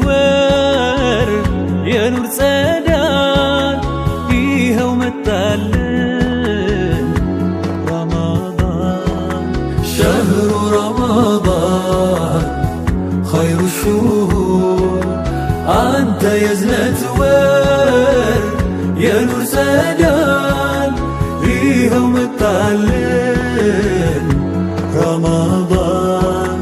ወር የኑር ጸዳል ይኸው መጣልን ረመዳን ሸህሩ ረመዳን ኸይሩ ሹሁር አንተ የዝነት ወር የኑር ጸዳል ይኸው መጣልን ረመዳን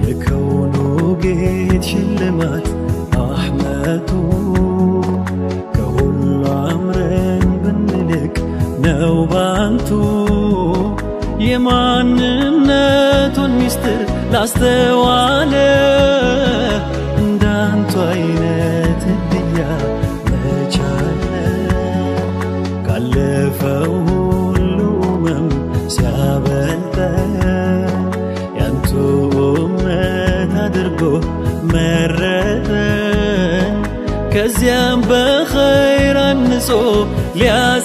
የከውኑ ጌት ሽልማት አሕመቱ ከሁሉ አምረን ብንልቅ ነው ባንቱ የማንነቱን ሚስጥር ላስተዋለ እንዳንቱ አይነት እድያ መቻለ ካለፈው ሁሉ ሲያበልጠን ያንቱ ኡመት አድርጎ መረጠን ከዚያም በኸይር አንጾ ሊያጸዳን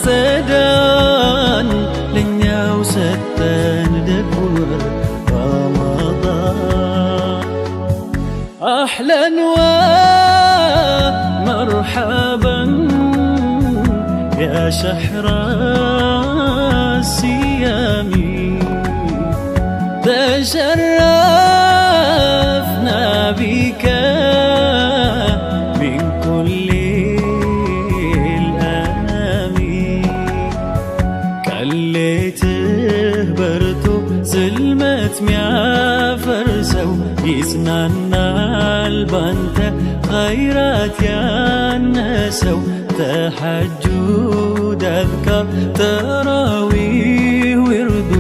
ለኛው ሰጠን ደጉ ረመዳን አሕለን ወመርሐበን ያ ሸህረ ሲያሚ ተሸረፍና ቢከ ሚን ኩሊ ሌትህ በርቶ ጽልመት ሚያፈርሰው ይጽናናል ባንተ ኸይራት ያነሰው ተሐጁድ አዝካር ተራዊህ ውርዱ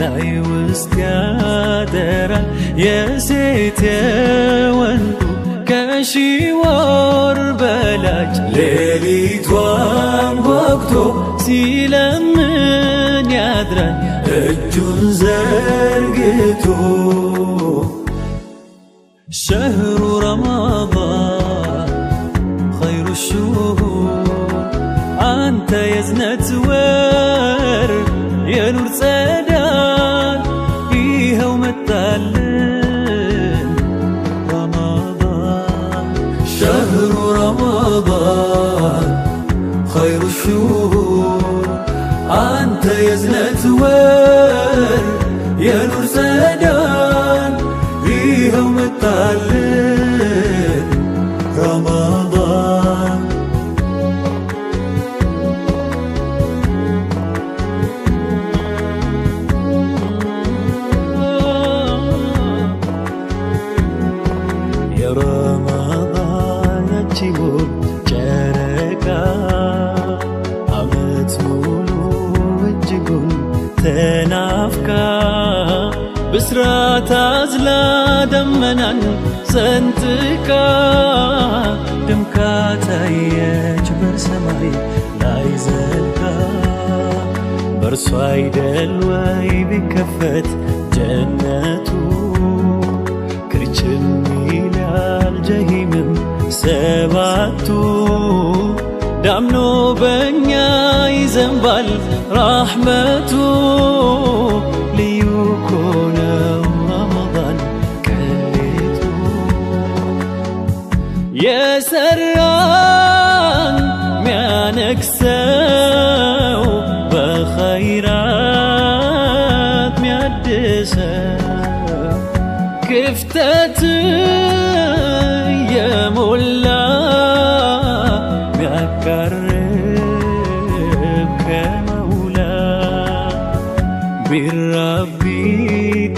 ላይ ውስጥ ያደራል የሴት የወንዱ ከሺህ ወር በላጭ ሌሊቷን ወቅቶ ሲለምን ያድራል እጁን ዘርግቶ ሸህሩ ረመዳን ኸይሩ ሹሁር አንተ የዝነት ወር የኑር ጸዳል ይኸው መጣልን ረመዳን ሸህሩ ረመዳን ኸይሩ ሹሁር አንተ የዝነት ወር የኑር ጸዳል ይኸው መጣልን ረመዳን የረመዳን ያቺ ውብ ጨረቃ ዓመት ሙሉ እጅጉን ተናፍቃ ብስራት አዝላ ደመናን ሰንጥቃ ደምቃ ታየች በሰማይ ላይ ዘልቃ በእርሷ አይደል ወይ ቢከፈት ጀነቱ ክርችም ይላል ጀሂምም ሰባቱ ዳምኖ በእኛ ይዘንባል ራሕመቱ ልዩ ኮነው ረመዳን ከሌቱ የሰራን ሚያነክሰው በኸይራት ሚያድሰው ክፍተት የሞላ ሚያቃርብ ከመውላ ቢራቢ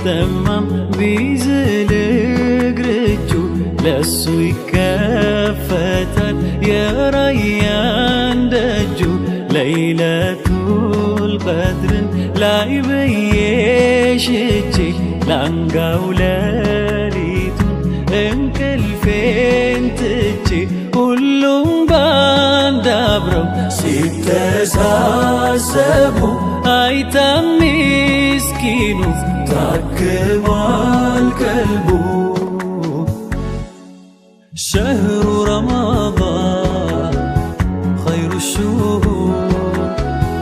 ተማም ቢዝል እግርቹ ለሱ ይከፈታል የራያን ደጁ ለይለቱል ቀድርን ላይ በየሽቼ ላንጋው ሌሊቱን እንቅልፌን ትቼ ሁሉም ባንድ አብረው ሲተሳሰቡ አይታም ምስኪኑ ታክሟል ቀልቡ شهر رمضان خير الشهور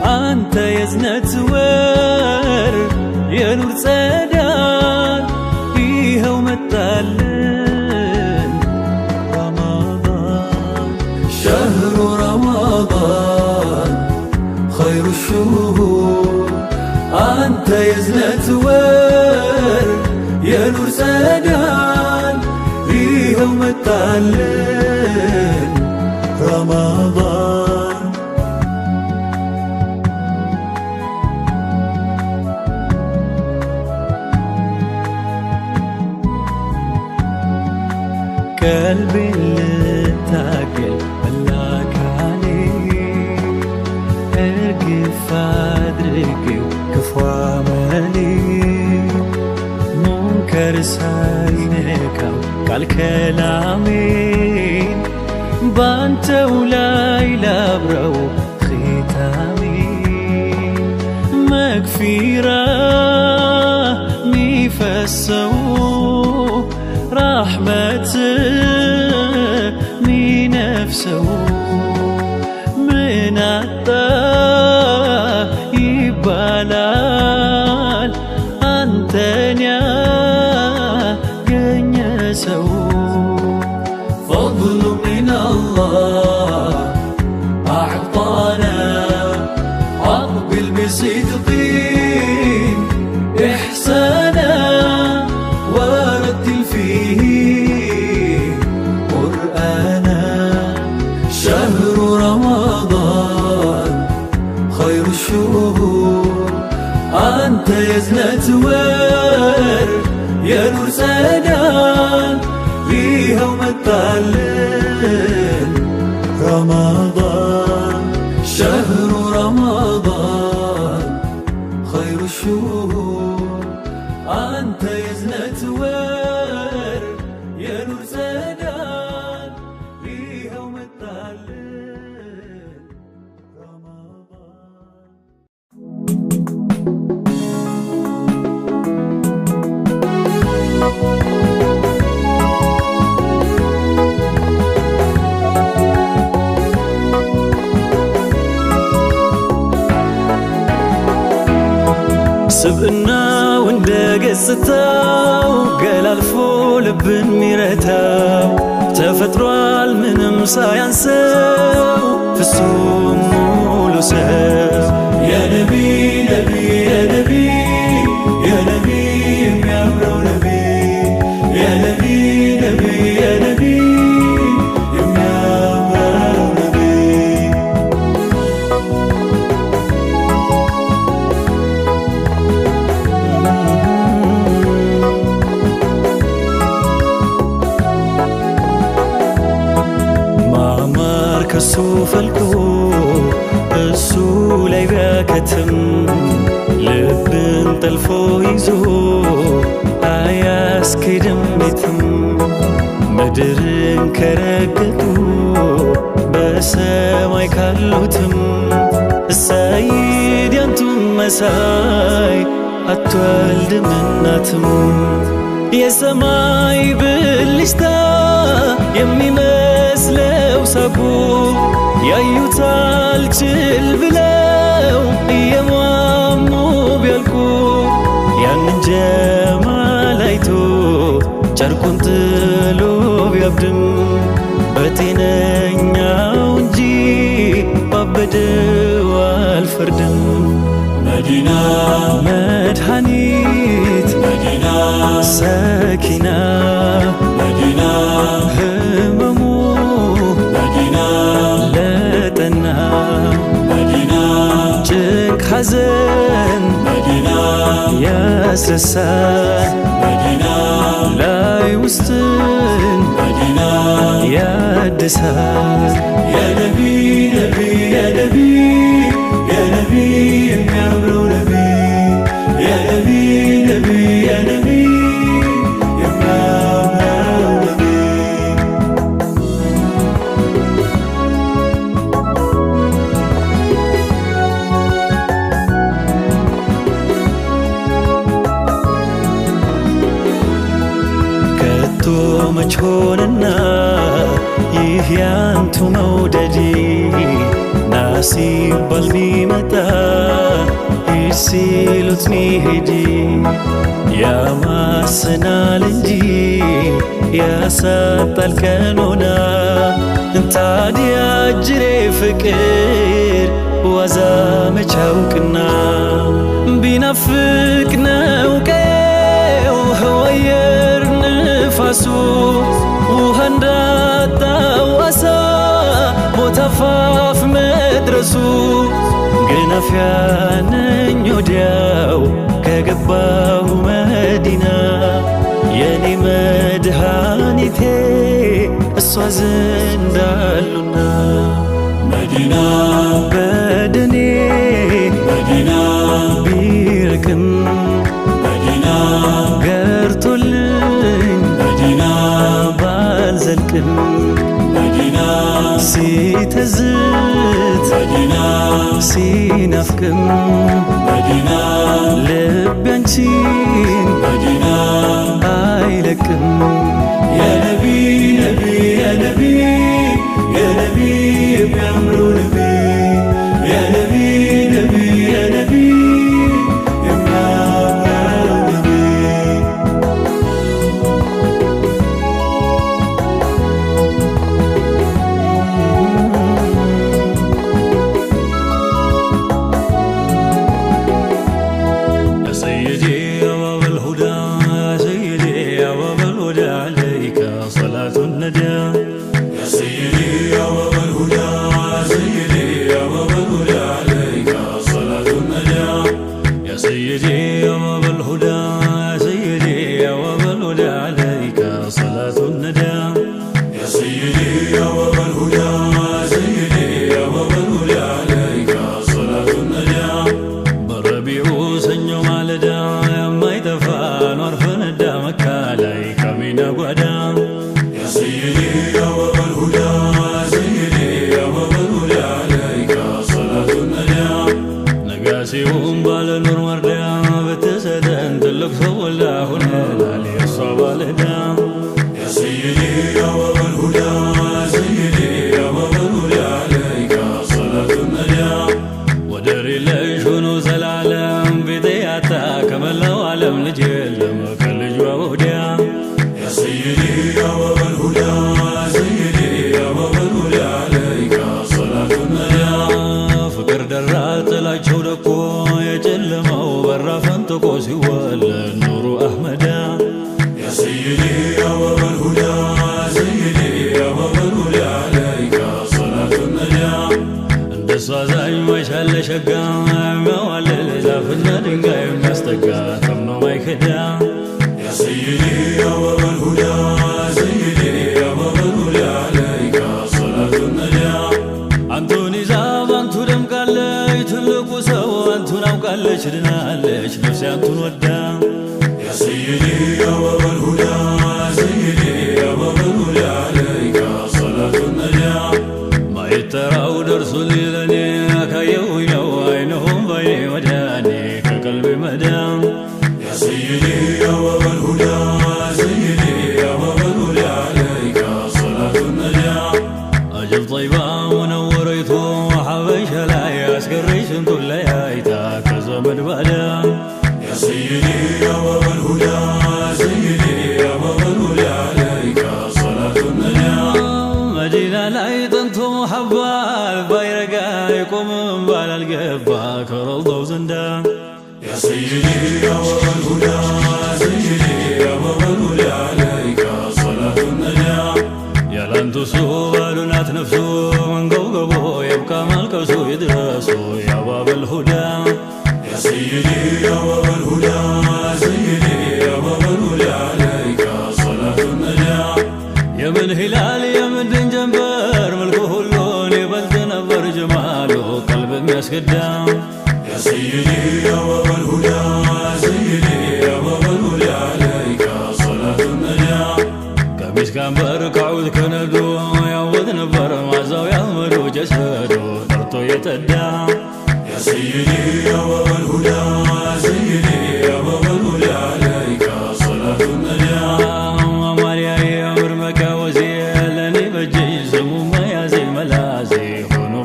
أنت يزنة ور ينور ጸዳል ይኸው መጣልን رمضان شهر رمضان خير الشهور أنت يزنة ور ينور ጸዳል ይኸው መጣልን رمضان قلبي للتاقل بلاك عليه ارقف ادرقي كفو عملي منكر ساينكا قال كلامين بانتو لاي لابرو ختامين مغفرة ميفسو رحمة من نفسه من يبالال أنتنيا جنسو فضل من الله أعطانا أقبل بصدقين إحسانا ورتل فيه قرآنا شهر رمضان خير الشهور أنت يزنة ور يا نور ጸዳል ይኸው መጣልን رمضان شهر رمضان خير الشهور أنت يزنة ور يا نور ጸዳል ይኸው መጣልን رمضان سبقنا وندقستاو قال الفو لبن ميرتاو تفتروال منم ساينساو في السوم مولوساو يا نبي نبي يا نبي يا نبي يا برو نبي يا نبي نبي يا نبي ከሱ ፈልቆ እሱ ላይ ቢያከትም ልብን ጠልፎ ይዞ አያስኬድም የትም ምድርን ከረገጡ በሰማይ ካሉትም እሰይድ ያንቱን መሳይ አትወልድም እናትም የሰማይ ብልጭታ የሚመስለው ሳቡ ያዩታል ችል ብለው እየሟሙ ቢያልቁ ያንን ጀማል አይቶ ጨርቁን ጥሎ ቢያብድም በጤነኛው እንጂ ባበደው አልፈርድም መዲና መድኃኒት መዲና ሰኪና መዲና ህመሙ መዲና ለጠና መዲና ጭንቅ ሐዘን መዲና ያስረሳል መዲና ላይ ውስጥን መዲና ያድሳል ያ ነቢ ነቢ ያ ነቢ ያ ነቢ የሚያምረው ነቢ ያ ነቢ ነቢ ያ ነቢ የሚያምረው ነቢ ከቶ መች ሆነና ይህ ያንቱ መውደድ ሲባል ቢመጣ ሲሉት ሚሄድ ያማስናል እንጂ ያሳጣል ቀኖና ታዲያ ጅሬ ፍቅር ዋዛ መቻውቅና ቢናፍቅ ነው ቀየው ሀዋየር ንፋሱ ውሃ እንዳጣው አሳ ሞት አፋፍ መድረሱ ግን አፍያነኝ ወዲያው ከገባሁ መዲና የኔ መድኃኒቴ እሷ ዘንድ አሉና መዲና በደኔ መዲና ቢርቅም መዲና ገርቶልኝ መዲና ባልዘልቅም መዲና ሲተዝት መዲና ሲናፍቅም መዲና ልቤ አንቺን መዲና አይለቅም ያ ነቢ ነቢ ያ ነቢ ያ ነቢ የሚያምረው ነቢ ያ ነቢ ነቢ ያ ነቢ የሚያምረው ነቢ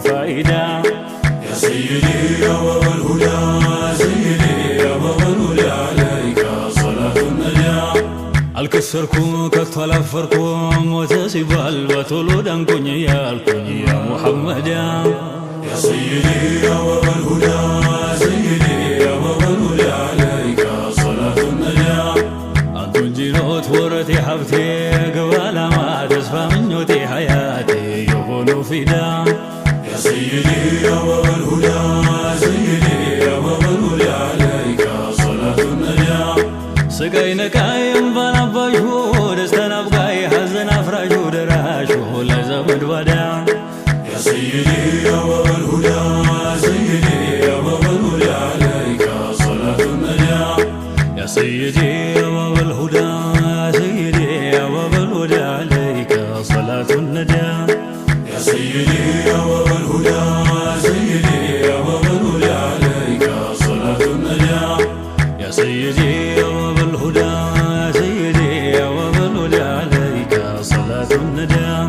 فائدة سيدي يا بابا الهدى سيدي يا بابا الهدى عليك صلاة النجاة الكسركم كتلفركم وتسيبال بطولو دنكوني يا الكوني يا محمد يا سيدي يا بابا الهدى سيدي يا بابا الهدى عليك صلاة النجاة أنتو جيروت ورتي حبتي قبل ما تسفى منوتي حياتي يهونو فدا يا سيدي يا بابا الهدى سيدي يا بابا الهدى عليك صلاة النجاة سقينك أيام بنبجو دستنا بقاي حزن أفراجو دراشو لزمد ودا يا سيدي يا بابا الهدى سيدي يا بابا الهدى عليك صلاة النجاة يا سيدي يا بابا الهدى سيدي يا بابا الهدى عليك صلاة النجاة يا سيدي يا بابا الهدى سيدي يا بابا الهدى عليك صلاة النجاة يا سيدي يا بابا الهدى سيدي يا بابا الهدى عليك صلاة النجاة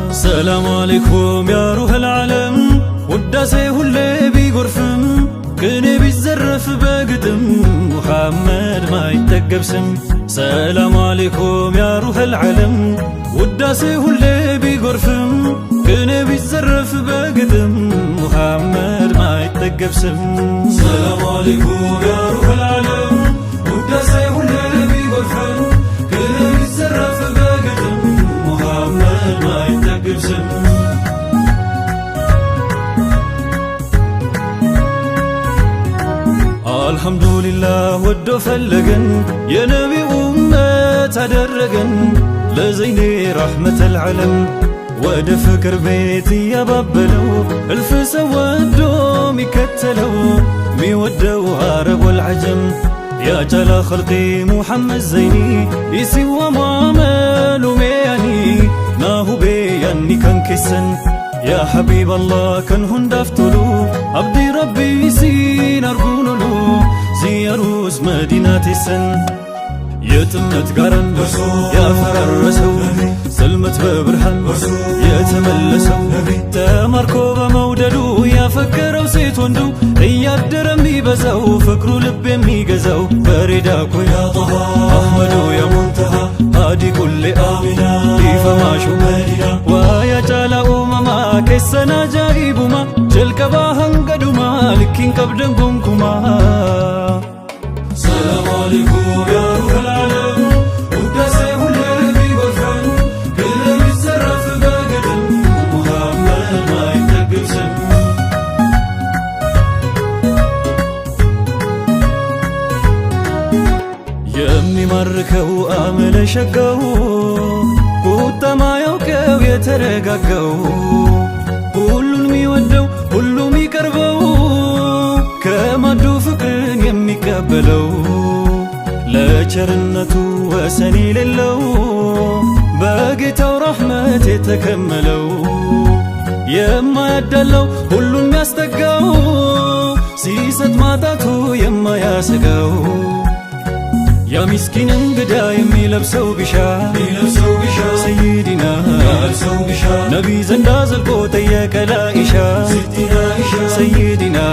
السلام عليكم يا روح العالم وداسي هلي بيغرفم كني بيزرف بقدم محمد ما يتقب سم سلام عليكم يا روح العالم وداسي هلي بيغرفم كني بيزرف بقدم محمد ما يتقب سم السلام عليكم يا روح العالم وداسي هلي بيغرفم كني بيزرف بقدم محمد ما يتقب سم الحمد لله ودو فلقن يا نبي أمة أدرقن لزيني رحمة العالم ود فكر بيتي يا بابلو الفس ودو ميكتلو ميودو عرب والعجم يا جلا خلقي محمد زيني يسوى معامل ومياني ناهو بياني كان كسن يا حبيب الله كان هندفتلو عبدي ربي سين أرجونلو زيروس مدينة السن يتمت قرن يا فررسو سلمت ببرهن يتملسو تماركو بموددو يا فكرو سيت وندو يادر ميبزو فكرو لب ميغزو بريداكو يا طه أحمدو يا منتهى هادي كل آمنا يفماشو مدينة ويا جالا أمما كسنا جايبما جلك باهن قدما لكين قبدن قنكما السلام عليكم يا روح العالم وداسي هلي بيغرفم كني بيزرف بقدم محمد ما يتقب سم የሚማርከው አመለ ሸጋው ቁጣ ማያውቀው የተረጋጋው ሁሉን የሚወደው ሁሉ የሚቀርበው ከማዱ ፍቅርን የሚቀበለው ለቸርነቱ ወሰን የሌለው በጌታው ረሕመት የተከመለው የማያዳለው ሁሉን የሚያስጠጋው ሲሰጥ ማጣቱ የማያሰጋው يا مسكين انقدا يمي لبسو بشا سيدنا نبي زنداز القوت ياك لا إشا سيدنا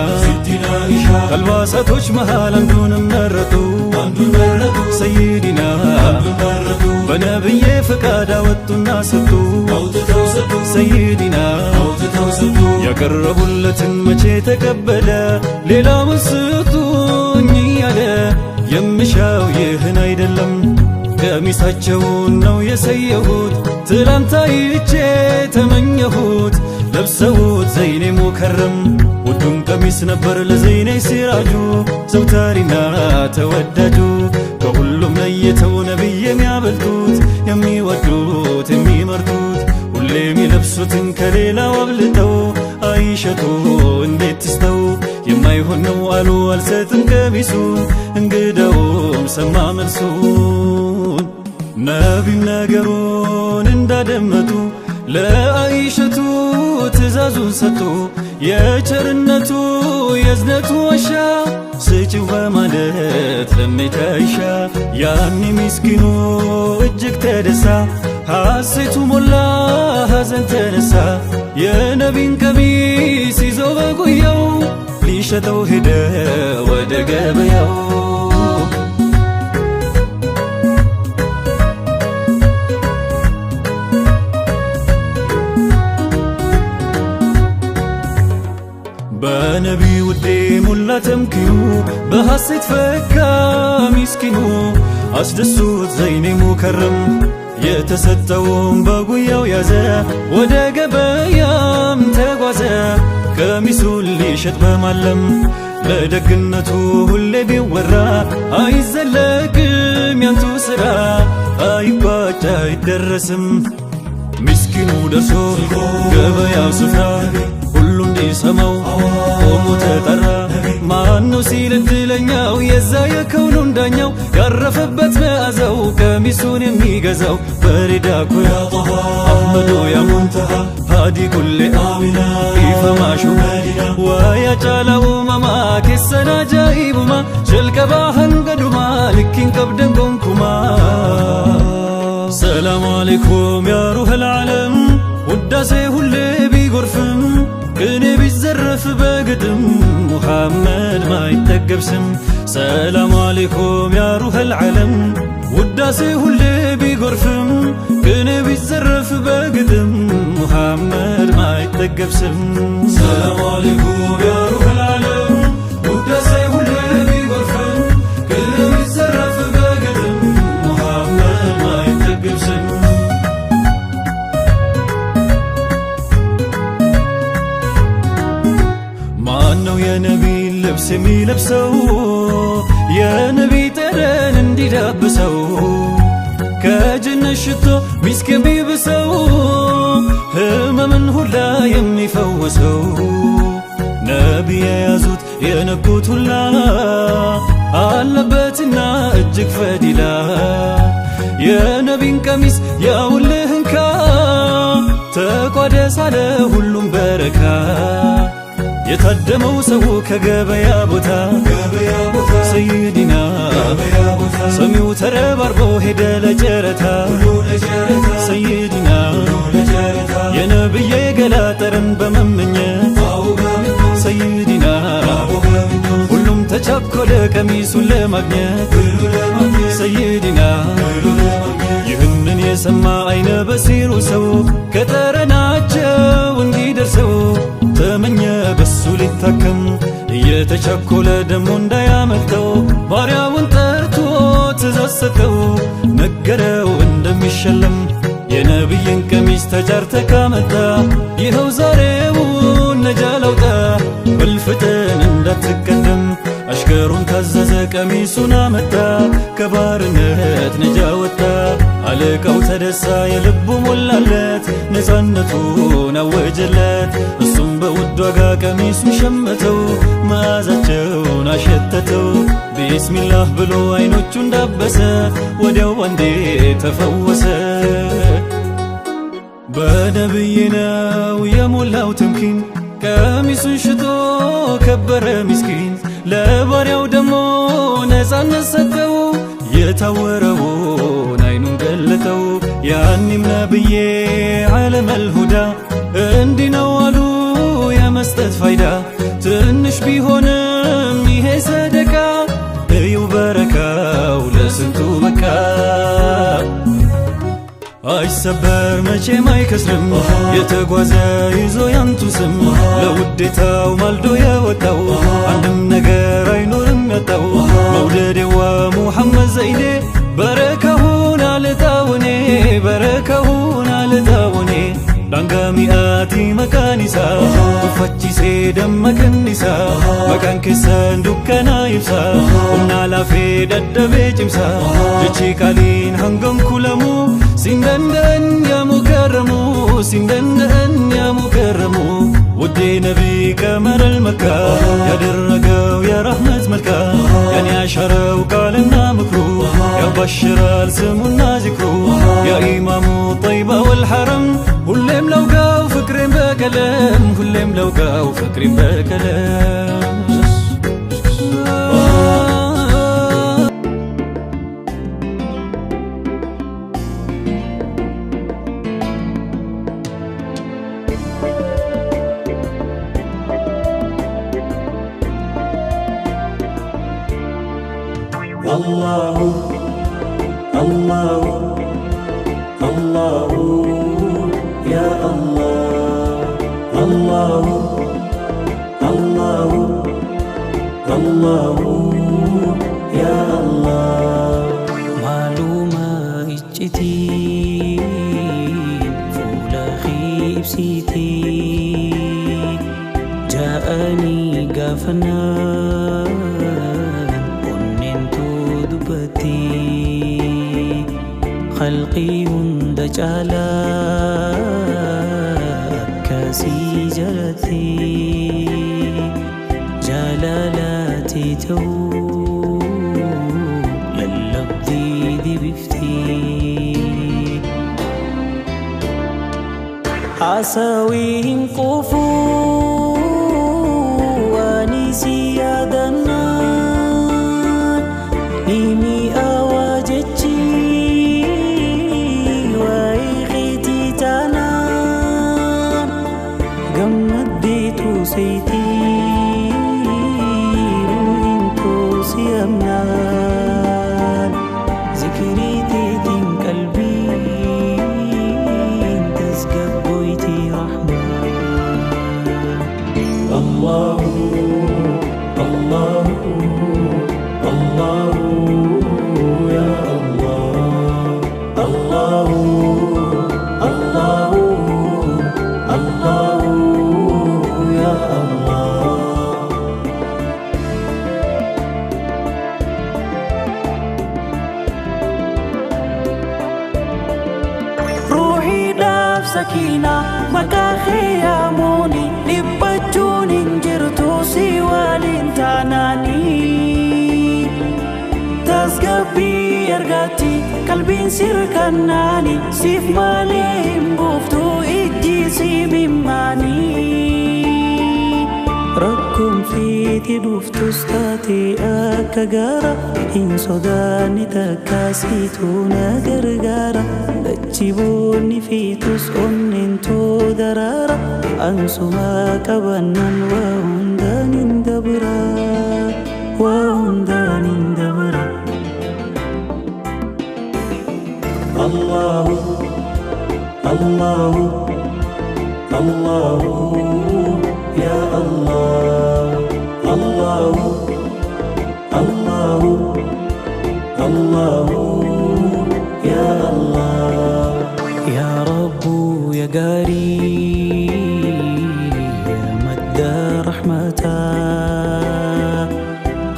الباساتوش مهالا دون مرتو سيدنا بنبي فكادا واتنا ستو سيدنا يا قرب اللتن مچه تقبلا ليلا مسطو نيالا يمشاو يهن አይደለም ቀሚሳቸውን ነው የሰየሁት ትላንት አይቼ ተመኘሁት ለብሰውት ዘይኔ ሙከረም ውዱም ቀሚስ ነበር ለዘይኔ ሲራጁ ዘውታሪና ተወዳጁ ከሁሉም ለየተው ነብይ የሚያበልጡት የሚወዱት የሚመርጡት ሁሌም የሚለብሱትን ከሌላው አብልጠው አይሸቱ እንዴት ስተው የማይሆን ላይሆን ነው አሉ አልሰጥም ቀሚሱን። እንግዳውም ሰማ መልሱን። ነቢም ነገሩን እንዳደመጡ ለአይሸቱ ትእዛዙን ሰጡ። የቸርነቱ የእዝነቱ ዋሻ ስጪው በማለት ለሜታ አይሻ። ያኔ ምስኪኑ እጅግ ተደሳ፣ ሐሴቱ ሞላ ሐዘን ተነሳ። የነቢን ቀሚስ ይዞ በጉያው ሊሸጠው ሄደ ወደ ገበያው። በነቢ ውዴ ሙላ ተምኪኑ በሐሴት ፈካ ሚስኪኑ። አስደሱት ዘይኔ ሙከረም የተሰጠውን በጉያው ያዘ ወደ ገበያም ተጓዘ። ቀሚሱን ሊሸጥ በማለም ለደግነቱ ሁሌ ቢወራ አይዘለቅም ያንቱ ሥራ አይቋጭ አይደረስም። ምስኪኑ ደርሶ ገበያው ስፍራ ሁሉ እንዲሰማው ቆሞ ተጠራ። ማነው ሲል እድለኛው የዛ የከውኑን ዳኛው ያረፈበት መዓዛው ቀሚሱን የሚገዛው በሪዳ ኩያ አሕመዱ ያ ሙንተሃ ሃዲ ኩሌ አሚና ኢፈማሹ መዲና ወያ ጫላ ኡመማ ኬሰና ጃኢቡማ ጀልቀባ ሀንገዱማ ልኪን ቀብደን ጎንኩማ። ሰላሙ አለይኩም ያ ሩህል ዓለም ውዳሴ ሁሌ ቢጎርፍም ቅኔ ቢዘረፍ በግጥም ሙሐመድ ማይጠገብ ስም። ሰላሙ አለይኩም ያ ሩህል ዓለም ውዳሴ ሁሌ ቢጎርፍም ቅኔ ቢዘረፍ በግጥም ሙሐመድ ማይጠገብ ስም። ሰላሙ አለይኩም ያ ሩህል ዓለም ውዳሴ ሁሌ ቢጎርፍም ቅኔ ቢዘረፍ በግጥም ሙሐመድ ማይጠገብ ስም። ማነው የነቢን ልብስ የሚለብሰው የነቢ ጠረን እንዲዳብሰው? ከጀነት ሽቶ ሚስክ የሚብሰው ህመምን ሁላ የሚፈወሰው። ነቢ የያዙት የነኩት ሁላ አለበትና እጅግ ፈዲላ። የነቢን ቀሚስ ያውልህንካ ተቋደስ አለ ሁሉም በረካ። የታደመው ሰው ከገበያ ቦታ ሰይድና ሰሚው ተረባርቦ ሄደ ለጨረታ። ሰይድና የነብዬ ገላ ጠረን በመመኘት ሰይድና ሁሉም ተቻኮለ ቀሚሱን ለማግኘት። ሰይድና ይህንን የሰማ አይነ በሲሩ ሰው ከጠረናቸው እንዲደርሰው ተመኘ በሱ ሊታከም እየተቻኮለ ደሞ እንዳያመልጠው። ባሪያውን ጠርቶ ትእዛዝ ሰጠው ነገረው እንደሚሸለም። የነቢይን ቀሚስ ተጃርተ ካመጣ ይኸው ዛሬውን ነጃ ላውጣ። በልፍጥን እንዳትቀደም አሽከሩን ታዘዘ ቀሚሱን አመጣ። ከባርነት ነጃ ወጣ አለቃው ተደሳ የልቡ ሞላለት። ነፃነቱን አወጀለት እሱም በውድ ዋጋ ቀሚሱን ሸመተው። መዓዛቸውን አሸተተው ቢስሚላህ ብሎ አይኖቹ እንዳበሰ ወዲያው አንዴ ተፈወሰ። በነብይ ነው የሞላው ተምኪን ቀሚሱን ሽጦ ከበረ ምስኪን። ለባሪያው ደሞ ነፃነት ሰጠው የታወረውን አይኑን ገለጠው። ያኒም ነብዬ ዓለመል ሁዳ እንዲህ ነው አሉ የመስጠት ፋይዳ። ትንሽ ቢሆንም ይሄ ሰደቃ እዩ በረካው ለስንቱ በቃ። አይሰበር መቼም አይከስርም የተጓዘ ይዞ ያንቱ ስም። ለውዴታው ማልዶ የወጣው አንድም ነገር አይኖርም ያጣው። መውደዴዋ ሙሐመድ ዘይኔ በረካሁን አልጣውኔ በረካሁን አልጣውኔ። ዳንጋሚአቲ መካኒሳ ዱፋቺሴ ደመከኒሳ መካን keessan dukkana ibsa. Humna lafee dadhabee cimsa jechi qaaliin hangam kulamu. Sin danda'an yaa mukarramu sin danda'an yaa mukarramu. ودي نبي كمر المكة يا درقة ويا رحمة ملكة يعني أشهر وقالنا مكرو يا بشر السمنا ذكرو يا إمام طيبة والحرم كلهم لو قاو فكرين بكلام كلهم لو قاو فكرين بكلام الله الله الله يا الله الله الله الله يا الله معلومة اجتين فولا خيبسيتي جاءني قافنان خلقي هند جالا كاسي جلتي جلالاتي تو للبدي دي بفتي عساويهم قفو وانيسي يادنا نيمي أواجتي سيتي روين توسي أمنان ذكري تيتين قلبي تسقب بويتي رحمن الله الله الله يا الله الله الله الله يا الله روحي داف سكينة مكاخي ياموني لبجون انجرتو سوالين تاناني تسقبي يرغاتي قلبين سيركناني سيف مالين بوفتو إجيسي مماني ركم فيتي دوفتو ستاتي أكغارا إن صداني تكاسيتونا غرغارا دجيبوني فيتوس أننتو درارا أنسما كبنان وهندان دبرا وهندان دبرا الله الله الله يا الله الله الله الله يا الله يا رب يا قاري يا مدى رحمتا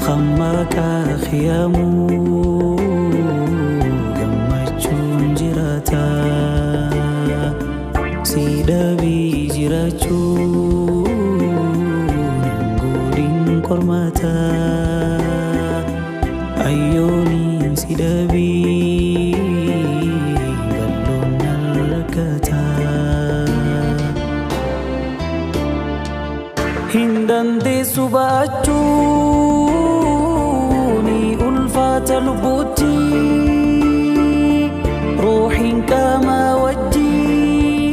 خمك خيامو قمتشون جراتا سيدا بيجراچون نغودين كرماتا أيوني سيدا بيغلون الركتا هندن دي سباچوني ألفات لبوتي روحي كما وجين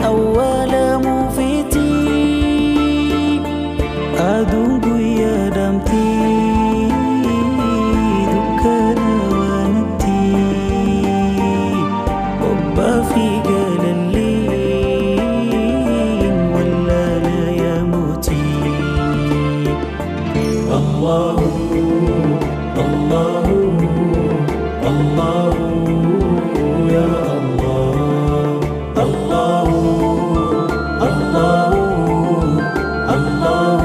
أول مفيتي أدوغو يا دمتي دكنا وانتي وبا في قلالين ولا لا يموتي الله الله الله يا الله الله الله الله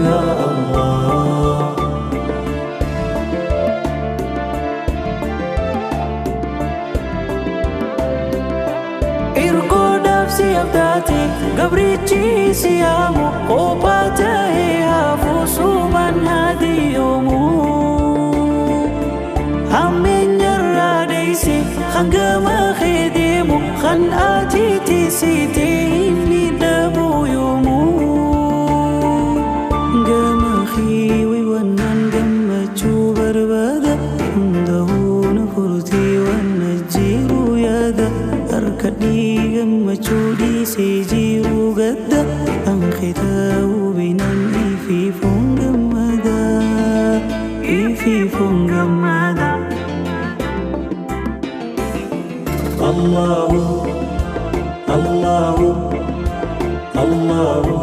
يا الله إرقو نفسي أبداتي siyamu qopata hafusu man hadiyomu Amin yarradisi khangama khidimu khan atiti siti ni dabu yumu Gama khiwi wanan gama chubar bada Undahuna furti wanajiru yada Arkadi gama chudi sejiru gada Ankhitawu binan ifi fungamada Ifi fungamada Allahu Allahu Allahu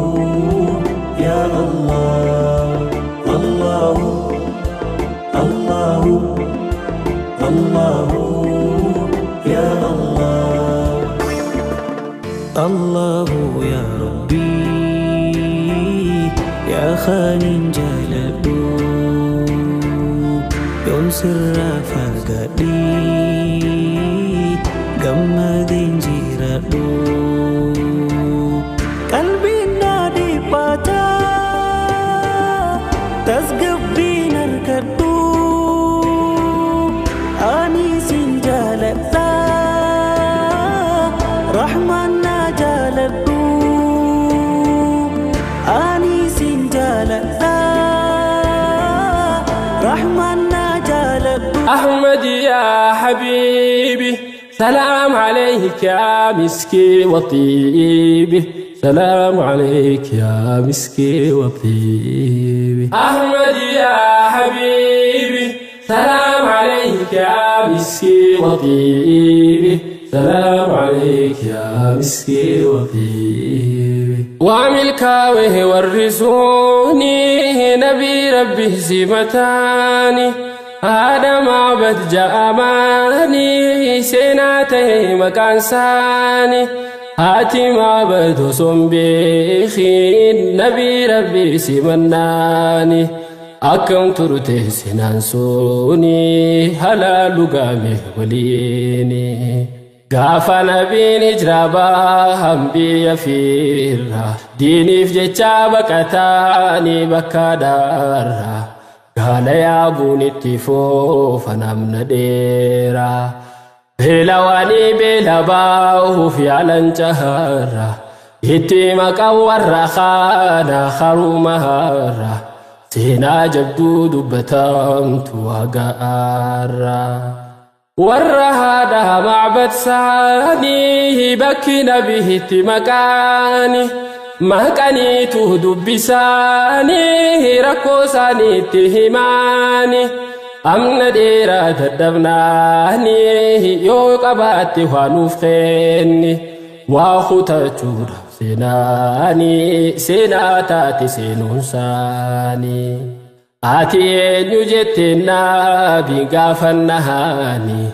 Ya Allah Allahu Allahu Allahu Ya Allah Allahu ya Rabbi Ya Khanin Jaladu Yon sirra fagadi Gammadin jiradu Kalbin nadi pata Tasgabbin arkadu Anisin jalata Rahman najaladu Anisin jalata Rahman najaladu أحمد يا حبيبي سلام عليك يا مسكي وطيبي سلام عليك يا مسكي وطيبي أحمد يا حبيبي سلام عليك يا مسكي وطيبي سلام عليك يا مسكي وطيبي وعمل كاوه ورزوني نبي ربي زمتاني هذا معبد جاماني سيناتي مكان ساني هاتي معبد صنبيخين نبي ربي سمناني أكم ترته سنانسوني هلا لقامي وليني غافا نبي نجربا هم بيفيرا ديني في جتشا بكتاني بكادارا قال يا بوني التفو فنمنا ديرا بلواني بلباو في علن جهرا يتيمك أور خانا خرو مهارا سينا جبدو دبتام توقارا ورهادا معبد ساني بكنا به تمكاني مكاني تهدب بساني ركو ساني تهماني أمنا ديرا تدبناني يو قباتي وانوف خيني واخو تجور سيناني سيناتاتي سينونساني آتي نجتنا بيقاف النهاني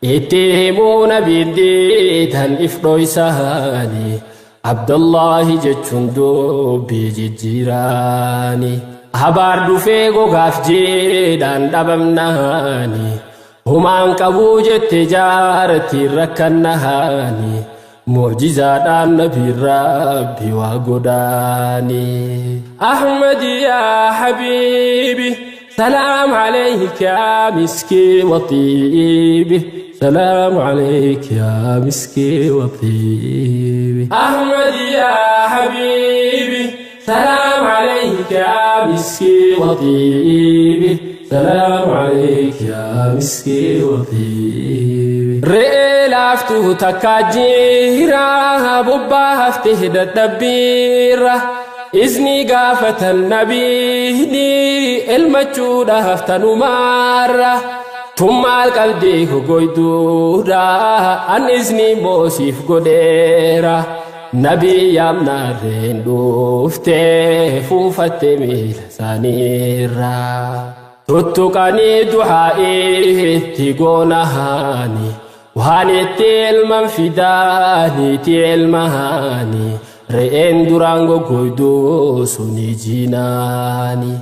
اتهمون بيديتان إفروي سهاني عبد الله جتشندو بيجيراني هبار دفيقو غاف جيدان دبمناني همان كبو جتجارتي ركنهاني معجزة النبي ربي وقداني أحمد يا حبيبي سلام عليك يا مسكي وطيبي سلام عليك يا مسكي وطيبي أحمد يا حبيبي سلام عليك يا مسكي وطيبي سلام عليك يا مسكي وطيبي رئلافتو تكاجيرا ببا هفته دبيرا إذني قافة النبي المجودة هفتنو مارا ثم القلبي قويدورا أن إذني موسيف قديرا نبي يامنا رين دوفته فوفتة ميل سانيرا تتقاني دعائي تيقونهاني وهاني تيلمن فداني تيلمهاني رئين درانغو قويدو سوني جيناني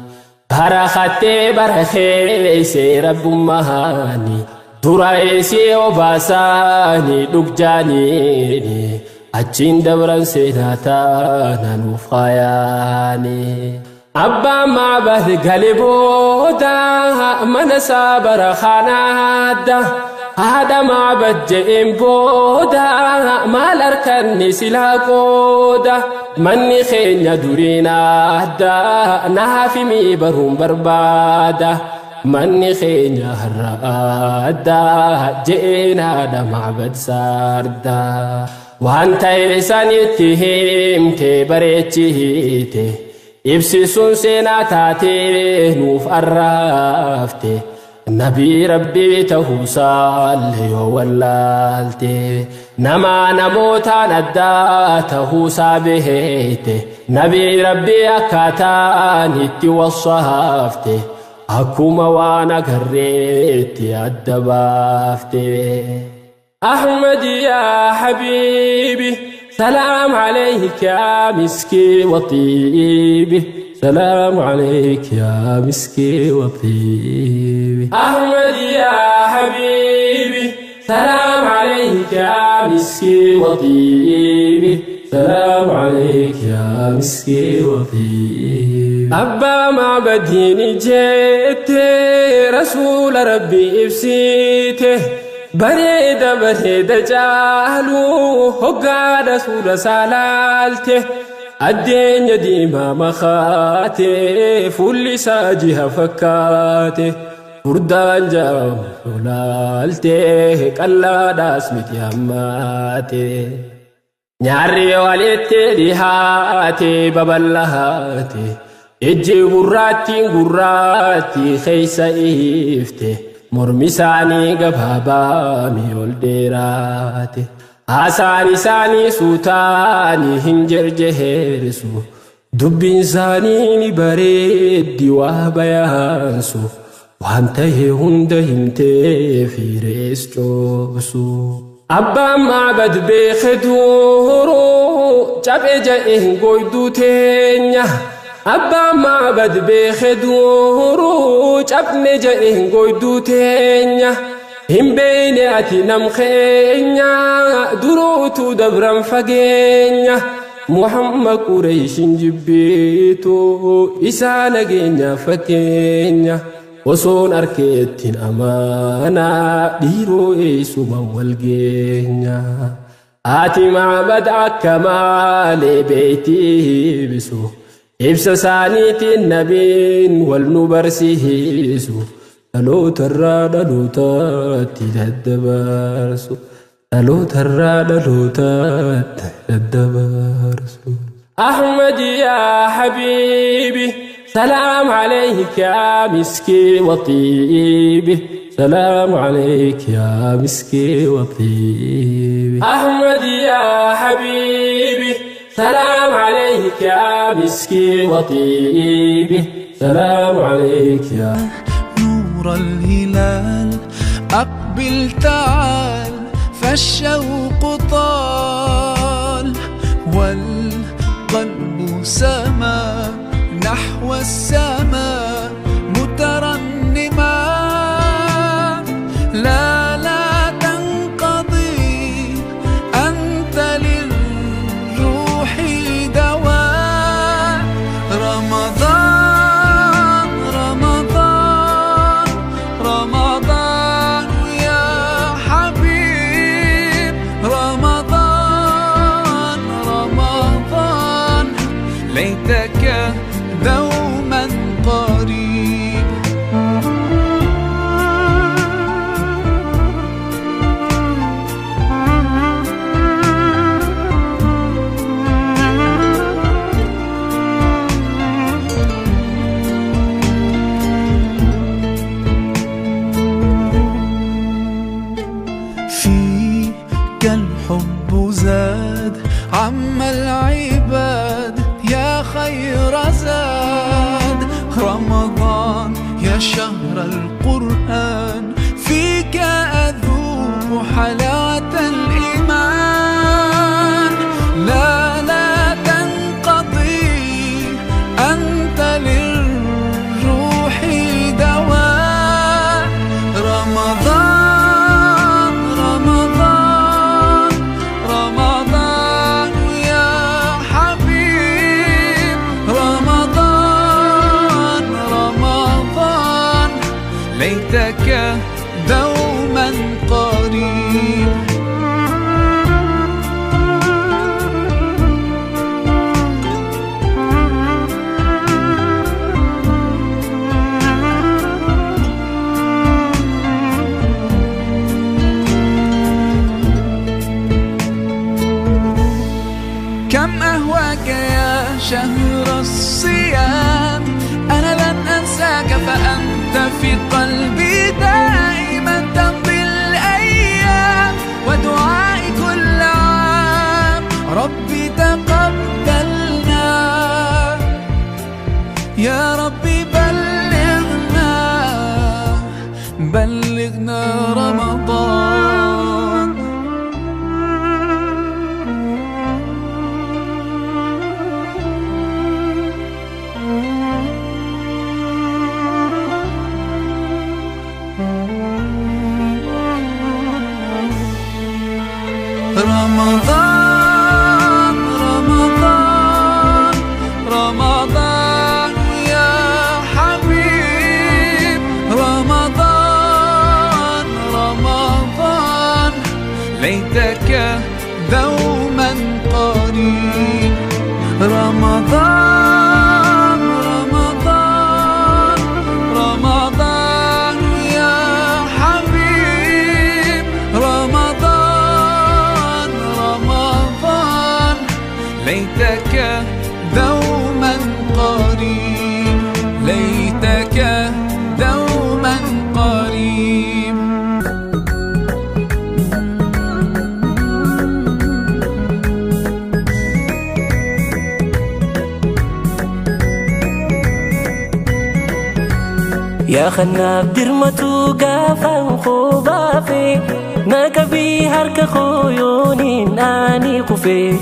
برخاتي برخي سي رب مهاني درائي سي وباساني دكجاني أجين دبرا سيناتا نوفاياني أبا ما بهد قلبودا من سابر خانادا هذا ما بجئن بودا ما لركني سلاكودا مني خينيا دورينا دا نافي مي برهم بربادا مني خينيا هرادا جئنا دا معبد ساردا وانت إلسان يتهم تبريتشيته إبسسون سيناتاتي نوف أرافته نبي ربي تهوسال واللالتي نما نموتا ندا تهوسا بهيته نبي ربي أكاتاني توصفته أكوما وانا كريتي أدبافته أحمد يا حبيبي سلام عليك يا مسكي وطيبي سلام عليك يا مسكي وطيبي أحمد يا حبيبي سلام عليك يا مسكي وطيبي سلام عليك يا مسكي وطيبي أبا ما بديني جيت رسول ربي إفسيته بريد جاهلو هقا رسول سالالته الدنيا ديما مخاته فل ساجها فكاته فردان جاو لالته كلا داس متياماته نياري واليته ديهاته ببلهاته اجي غراتي خيسا إفته مرمساني قبابا ميول ديراتي آساني ساني سوتاني هنجر جهرسو دبين ساني بريد ديواه بيانسو وانته هنده في ريس جوسو أبا معبد بخدورو جاب جائه قويدو تينيا أبا معبد بخدورو جاب نجائه قويدو تينيا هم بيناتي نمخينيا دروتو دبرم فقينيا محمد قريش جبيتو إسانا جينيا فكينيا وصون أركيتين أمانا ديرو إيسو موالجينيا آتي معبد أكمال بيتي بسو إبسا سانيتي النبين والنبرسيسو ألو ترى ألو تاتي للدبارسو ألو ترى ألو تاتي للدبارسو أحمد يا حبيبي سلام عليك يا مسكي وطيبي سلام عليك يا مسكي وطيبي أحمد يا حبيبي سلام عليك يا مسكي وطيبي سلام عليك يا نور الهلال أقبل تعال فالشوق طال والقلب سما نحو السماء مترنما لا تنقضي أنت للروح دواء رمضان رمضان رمضان يا حبيب رمضان رمضان ليتك دوما قريب فيك الحب زاد عم العباد يا خير زاد رمضان يا شهر القرآن فيك أذوق حلاوة الإيمان لا تنقضي أنت للروح دواء رمضان رمضان رمضان ليتك دوما قريب. كم أهواك يا شهر الصيام، أنا لن أنساك فأنت في قلبي دائما تمضي الأيام، ودعائي كل عام ربي تقبلنا، يا ربي بلغنا رمضان. رمضان رمضان رمضان يا حبيب، رمضان رمضان ليتك دوما قريب. رمضان رمضان رمضان يا حبيب، رمضان رمضان ليتك دوما قريب، ليتك دوما قريب. يا خناب درمتو قافا خوبافي ناكبي هرك خويونين آني كفي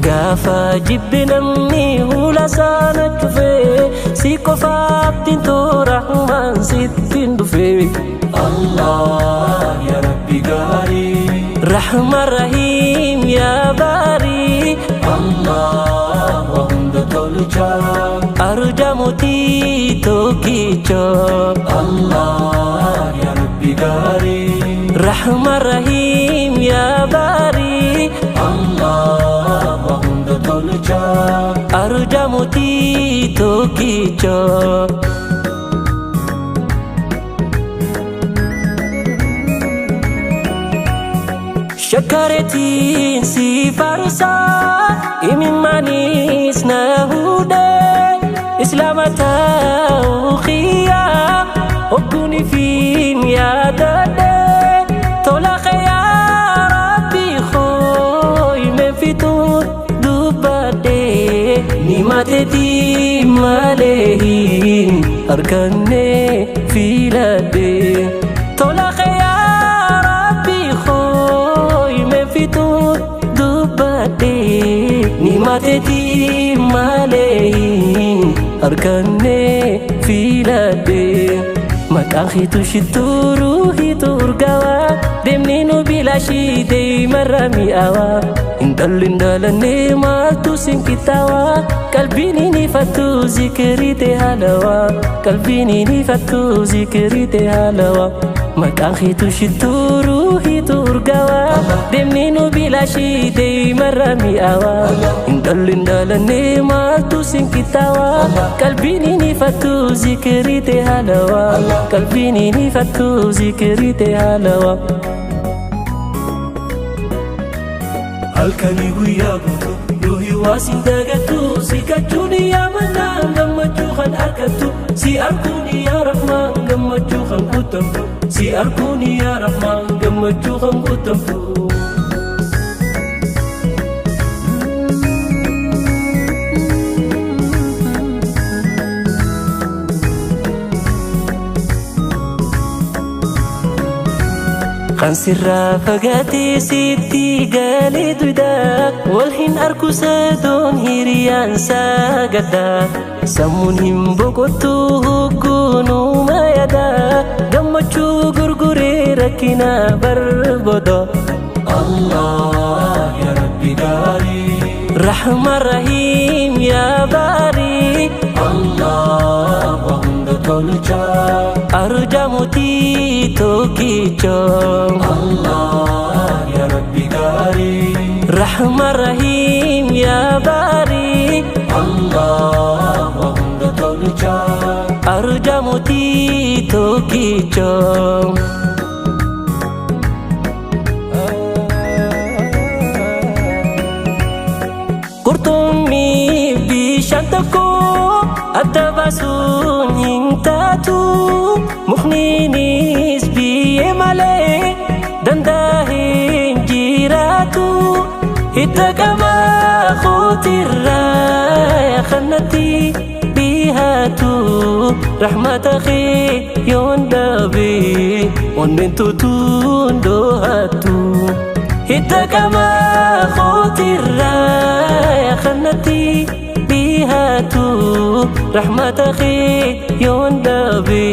قافا جب نمني ولا سانة كفي سيكو فابتين تو رحمن ستين دفي. الله يا ربي قاري، رحمن رحيم يا باري، الله وحمد تولجا أرجى موتي توكيجو. الله يا ربي قاري، رحمن رحيم يا باري، الله وحمد تولجا أرجى موتي توكيجو. شكرتين سي فرسا إمي مانيس نهودي إسلامتا وخيا وكوني فيم يا دادي طولك يا ربي خوي مفتو دبادي نيماتي مالهين أركني في لدي طولك يا ربي خوي مفتو دبادي نيماتي مالهين أركني في لدي مكاخي تشتو روحي ترقوا دمنينو بلا شي دي مرمي أوا اندلن دلني ما تسين كتاوا قلبيني نفتو ذكري تهالوا قلبيني نفتو ذكري تهالوا مكاخي تشتو روحي ترقوا دمنينو بلا شي دي مرمي أوا اندلن دلني ما تسين كتاوا قلبيني نفتو ذكري تهالوا قلبيني نفتو ذكري تهالوا. halkani guyyaa guutuu ruuhii waasin dagattu si kachuuni yaa mannaan gammachuu kan harkattu si arkuuni yaa rahmaan gammachuu kan guutamtu si arkuuni yaa rahmaan gammachuu kan guutamtu. kan sirraa fagaatee sitti galee duydaa walhin arkusadoon hiriyaan sagadaa sammuun hin boqottu hogguunuma yadaa gammachuu gurguree rakkina barbada. Allah ya Rabbi gaari, Rahman Rahim ya Bari, Allah wa hunda tolcha arjamuti tokicho Allah ya Rabbi gari Rahman Rahim ya Bari Allah wa hunda tolucha arjamuti tokicho Kurtumi bishantako Adabasun hintatu Mukhninis biye male Dandahin jiratu Itakama khutirra ya khanati bihatu Rahmatakhi yondabi Onmintu tundohatu Itakama khutirra ya khanati bihatu Rahmatakhi yondabi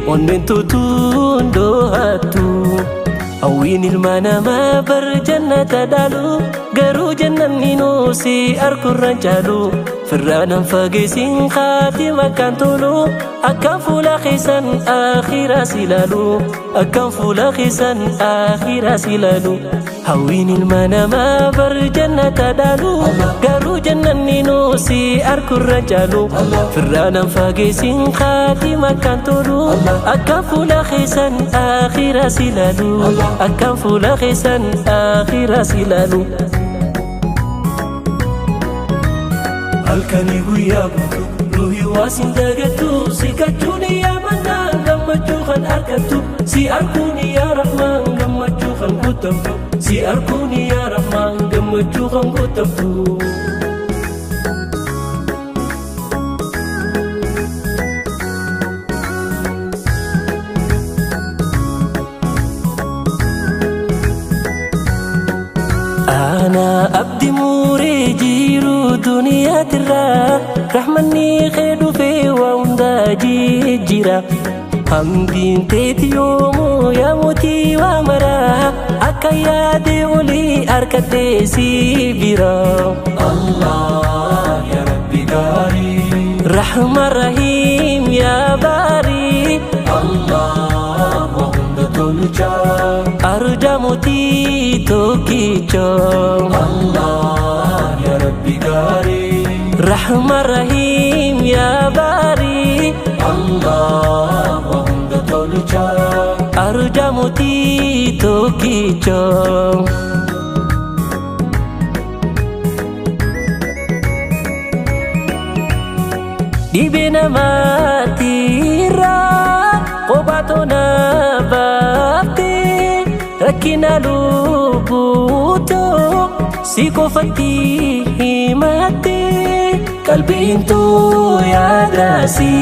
Onmintu tundohatu أوين المنام بر جنة دالو قرو جنة نينوسي أركو الرجالو فرانا فاقسين خاتي مكان طولو أكام فولا خيسان آخر سلالو أكام فولا خيسان آخر سلالو أوين المنام بر جنة دالو قرو جنة نينوسي أركو الرجالو فرانا فاقسين خاتي مكان طولو أكام فولا خيسان آخر سلالو أكام فولا خيسان آخر سلالو halkani guyyaa guutuu ruuhi waasin dagatu si kachuuni yaa mannaan gammachuu kan argattu si arkuuni yaa rahmaan gammachuu kan guutamtu si arkuuni yaa rahmaan gammachuu kan guutamtu أنا أبدي موري جيرو دنيا ترى رحمني خيدو في ووندا جيجيرا همدين تيت يومو يا موتي وامرا أكايا دي ولي أركتي سيبيرا الله يا ربي قاري رحمن رحيم يا باري الله وهم دتولجا أرجمتي توكيجو الله يا ربي قاري رحمن رحيم يا باري الله وهم دتولجا أرجمتي توكيجو Dibina matira Qobatona babte Rakkina lubuto Sikofatti himate Qalbiintu yaadasi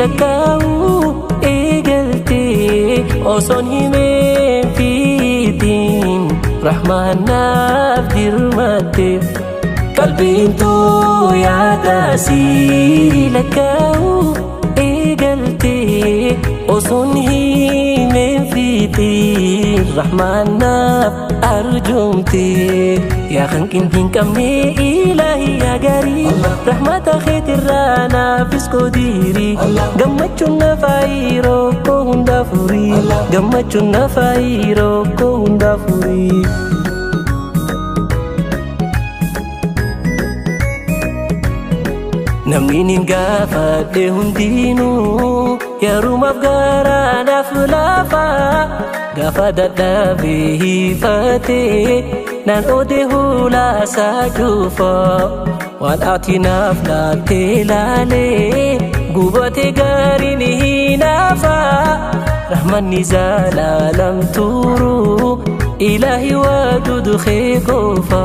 Lakkaa'u eegalte Osoon himeen fiitiin Rahmaanaaf dirmatte Qalbiintu yaadasi lakkaa'u eegalte osoon himeen fiitiin Rahmaanaaf arjoomte yaa kan hin qabne ilaahi yaa gaarii rahmata keetirraa naafis koodiiri gammachuun nafaayi rokkoo hundaa furii gammachuun nafaayi rokkoo hundaa furii Namni gaafadhe hundinuu yerumaaf garaadhaaf laafa gaafa dadhabee hiifatee naan odee hulaasaa dhufa waan ati naaf laattee laalee gubatee gaariin hinaafa rahmanni zaalaalam turuu ilaahi waadudu kee qofa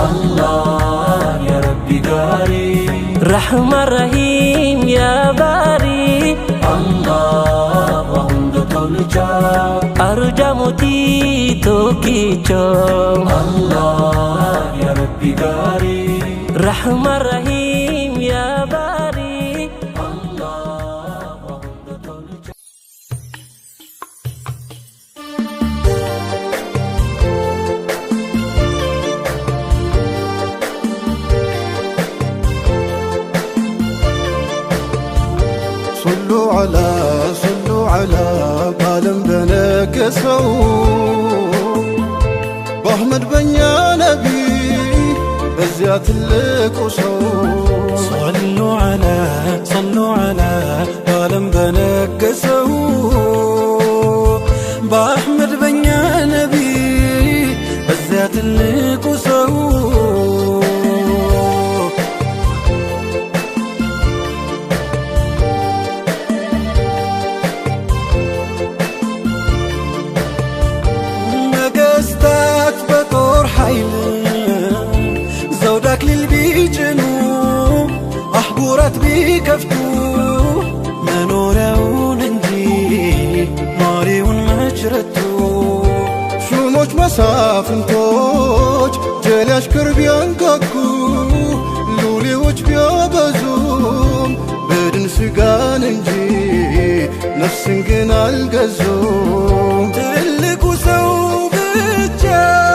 الله يا ربي قاري رحمن رحيم يا باري الله وهم دتولجا أرجمتي توكيجو الله يا ربي قاري رحمن رحيم يا باري الله وهم دتولجا صلوا على بعالم بنكسو بأحمد بن يا نبي بزيات اللقصو صلوا على بعالم بنكسو بأحمد بن يا نبي بزيات اللقصو زودك للبيجنو أحبورات بيكفتو منورون انجي ناريون مجرتو شوموش مسافنتوش جلاش كربيان كاكو لولي وش بيابزوم بدن سيقان انجي نفسن قنا القزوم تلقو سو بجا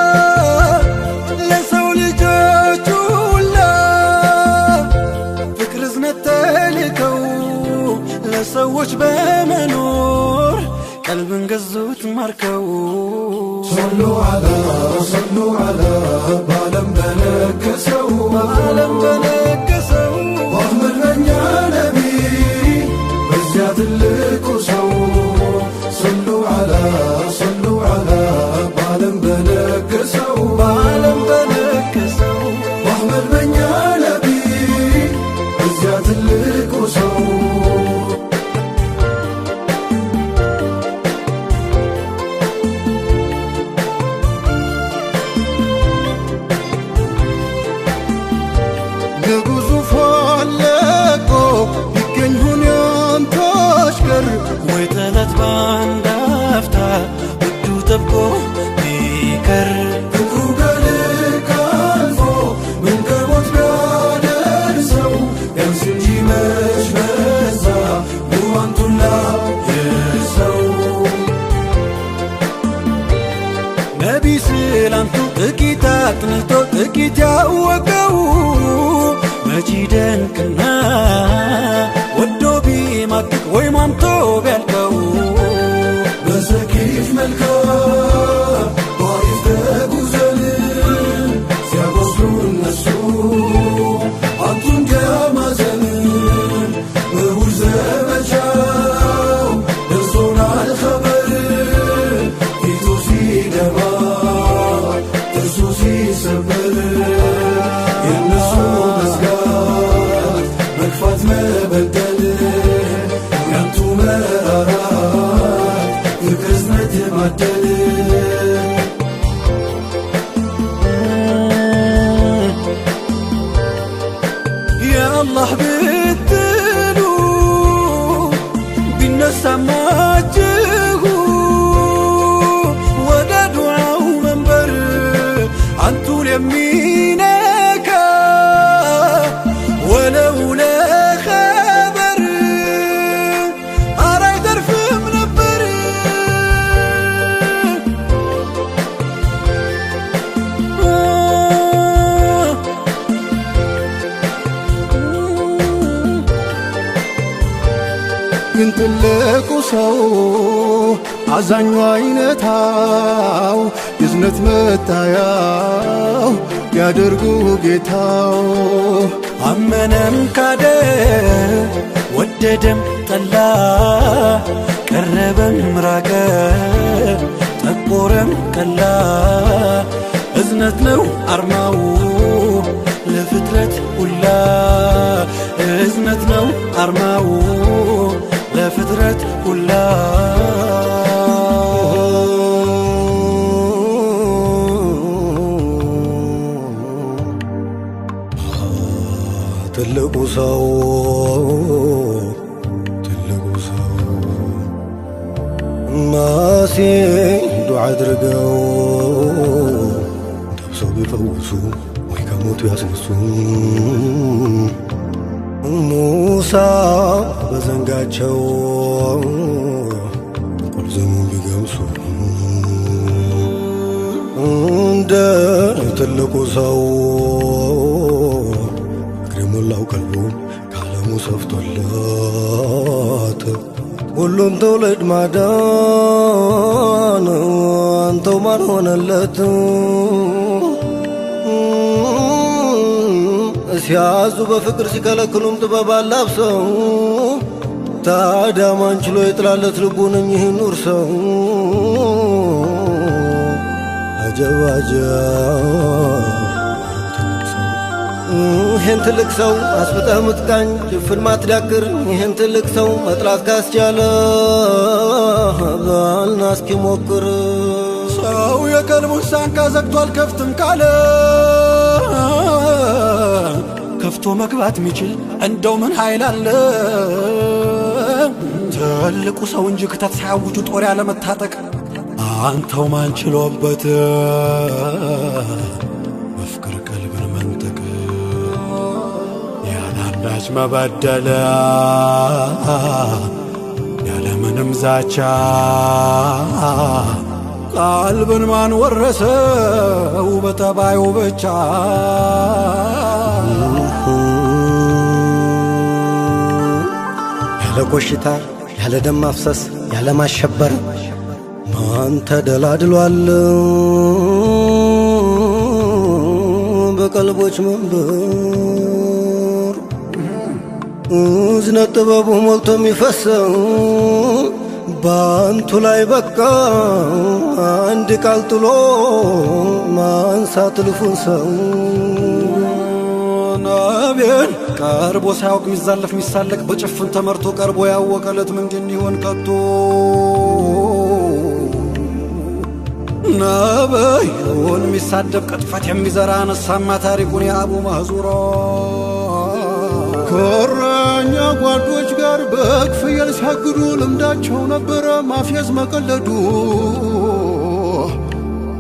ሰዎች በመኖር ቀልብን ገዙት ማርከው صلوا على بعالم بنكسو بأحمد بن يا نبي بزيات اللقصو صلوا على بعالم بنكسو بأحمد بن يا نبي بزيات اللقصو ويتلت باندافتا ودو تبقو بيكر فكرو قالك ألفو من قربوت بيادرسو يمسنجي مش بزا بوانتو لا يسو نبي سلامتو تكيتات نهتو تكيتا وقو مجيدن كنا ودو بيمك ويمامتو بيالكو بسكيف ملكا ضعيف تقوزن سيابصلو النسو عطون كامازن مهور زمجاو يصونا الخبر يتوسي دما ترسوسي سبر ينسو مسكات مكفات مبدل ويانتو مرارات فكرزنة معدل يا الله بدلو بالنسا ماجهو ودا دعاو منبر عنتو اليمينك ولولا خبر أراي درف منبر ግን ትልቁ ሰው አዛኙ አይነታው የዝነት መታያው ያደርጉ ጌታው አመነም ካደ ወደደም ጠላ ቀረበም ራቀ ጠቆረም ቀላ እዝነት ነው አርማው ለፍጥረት ሁላ እዝነት ነው አርማው ለፍጥረት ሁላ ትልቁ ሰው ማሲ ዱዓ አድርገው ተብሰው ቢፈውሱ ወይ ከሞቱ ያስነሱ ሙሳ በዘንጋቸው ቁልዝሙ ቢገምሱ እንደ ትልቁ ሰው እግሬ ሞላው ቀልቡን ከዓለሙ ሰፍቶለት ሁሉን ትውልድ ማዳን አንተው ማን ሆነለት ሲያዙ በፍቅር ሲከለክሉም ጥበብ አላብሰው ታዲያ ማን ችሎ ይጥላለት ልቡን እኚህን ኑር ሰው አጀብ ይህን ትልቅ ሰው አስፍጠህ ምትቃኝ ጭፍን ማትዳክር ይህን ትልቅ ሰው መጥላት ካስቻለ ባልና እስኪ ሞክር ሰው የቀልቡን ሳንቃ ዘግቷል ከፍትም ካለ ከፍቶ መግባት ሚችል እንደው ምን ኃይል አለ ትልቁ ሰው እንጂ ክተት ሳያውጁ ጦር ያለመታጠቅ አንተው ማን ችሎበት መፍቅር ቀልብን መንጠቅ ያላንዳች መበደል ያለምንም ዛቻ ቀልብን ማን ወረሰው በጠባዩ ብቻ ያለ ኮሽታ ያለ ደም ማፍሰስ ያለ ማሸበር ማን ተደላድሏል በቀልቦች መንበር እዝነት ጥበቡ ሞልቶ የሚፈሰው ባንቱ ላይ በቃ አንድ ቃል ጥሎ ማንሳት ልፉን ሰው ናቤል ቀርቦ ሳያውቅ ሚዛለፍ ሚሳለቅ በጭፍን ተመርቶ ቀርቦ ያወቀለት ምንድን ይሆን ከቶ ነብዩን ሚሳደብ ቅጥፈት የሚዘራ አነሳማ ታሪኩን የአቡ ማህዙራ ከእረኛ ጓዶች ጋር በግ ፍየል ሲያግዱ ልምዳቸው ነበረ ማፌዝ መቀለዱ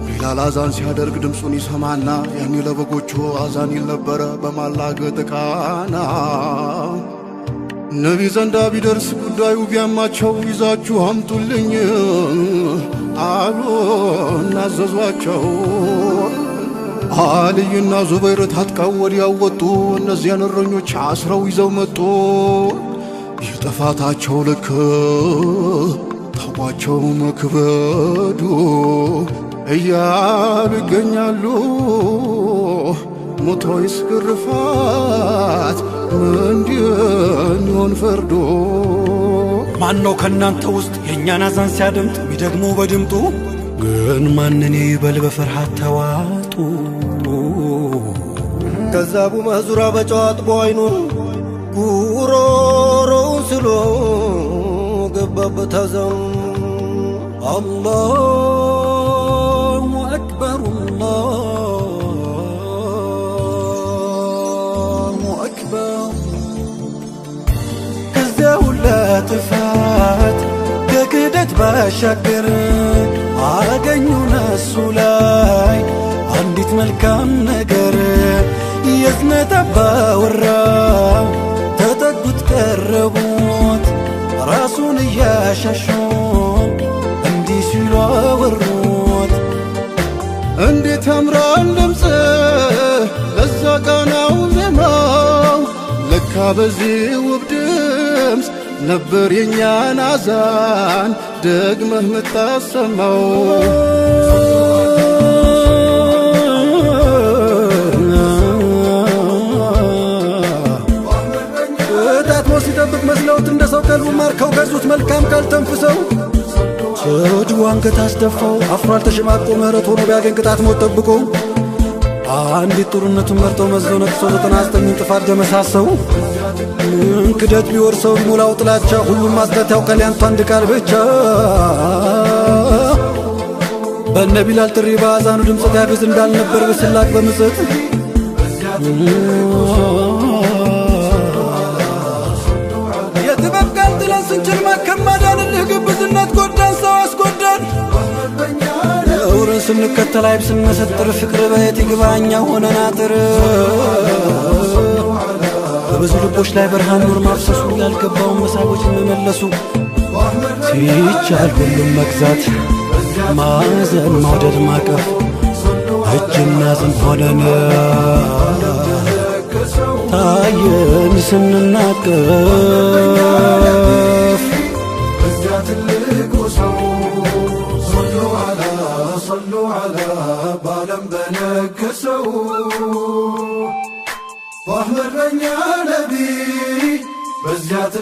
ቢላል አዛን ሲያደርግ ድምፁን ይሰማና ያኔ ለበጎቹ አዛን ይል ነበረ በማላገጥ ቃና ነቢ ዘንዳ ቢደርስ ጉዳዩ ቢያማቸው ይዛችሁ አምጡልኝ አሉ እናዘዟቸው አልይና ዙበይር ታጥቀው ወዲያው ወጡ እነዚያን እረኞች አስረው ይዘው መጡ የጥፋታቸው ልክ ታውቋቸው መክበዱ እያሉ ይገኛሉ ሞቶይስ ግርፋት ምንድን ይሆን ፈርዶ ማነው ከእናንተ ውስጥ የእኛን አዛን ሲያደምጥ ሚደግሞ በድምጡ ግን ማንን ይበል በፍርሃት ተዋጡ ከዛ አቡ መህዙራ በጨዋጥ በአይኑን ጉሮሮውን ስሎ ገባበት አዛኑ አላሁ አክበር አላሁ አክበር ከዚያ ሁላ ጥፋት ከክደት ባሻገር አገኙ ነሱ ላይ አንዲት መልካም ነገር የዝነት አባወራ ተጠጉት ቀረቡት ራሱን እያሻሹ እንዲህ ሲሉ አወሩት እንዴት ያምራል ድምፅ ለዛ ቃናው ዜማው ለካ በዚህ ውብ ድምፅ ነበር የኛን አዛን ደግመህ ምታሰማው ታጥሞ ሲጠብቅ መስለውት እንደ ሰው ቀልቡ ማርከው ገዙት መልካም ቃል ተንፍሰው ስድቡ አንገት አስደፋው አፍሯል ተሸማቆ ምህረት ሆኖ ቢያገኝ ቅጣት ሞት ጠብቆ አንዲት ጥሩነቱን መርጠው መዘው ነቅሶ 99 ጥፋት ደመሳሰው ምን ክደት ቢወርሰው ቢሞላው ጥላቻ ሁሉም ማጽዳት ያውቃል ያንቱ አንድ ቃል ብቻ በነ ቢላል ጥሪ በአዛኑ ድምፅ ያፌዝ እንዳልነበር በስላቅ በምጸት የጥበብ ቃል ጥለን ስንችል ማከም ማዳንልህ ግብዝነት ጎዳን ሰው አስጎዳን ነውርን ስንከተል አይብ ስንመሰጥር ፍቅር በየት ይግባኛ ሆነን አጥር በብዙ ልቦች ላይ ብርሃን ኑር ማፍሰሱ ያልገባውን መሳቦች መመለሱ ሲቻል ሁሉም መግዛት ማዘን መውደድ ማቀፍ እጅና ዝም ሆነን ታየን ስንናቀፍ በዚያ ትልቁ ሰው صلوا على بعلم بنكسو واحمد بن يا نبي بزيات